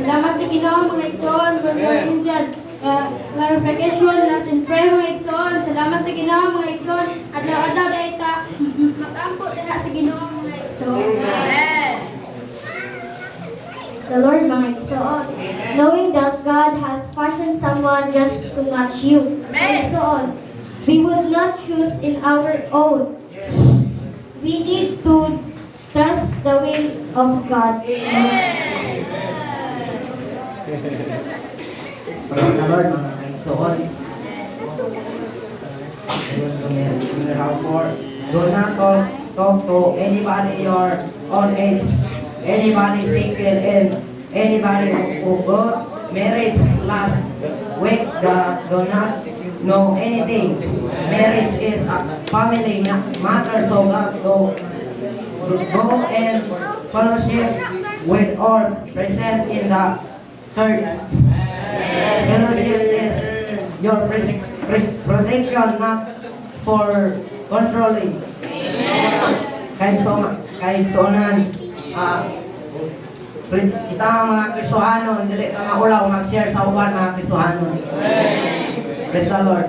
Salamat sa Ginoo mga igsoon, for more Indian clarification last in prayer mga igsoon. Salamat sa Ginoo mga igsoon. Adlaw-adlaw dahil ta mag-ampo na sa Ginoo mga igsoon. Praise the Lord, mga igsoon. Knowing that God has fashioned someone just to match you, mga igsoon, we would not choose in our own. We need to trust the will of God. Praise the Lord, mga kaigsoon. Do not talk to anybody your own age, anybody single, and anybody who got marriage last week that do not know anything. Marriage is a family matter, so God go and fellowship with all present in the church. Fellowship is your protection, not for controlling. Kaigsonan, kita mga Kristohanon, dili ka maulaw mag-share sa uban mga Kristohanon. Praise the Lord.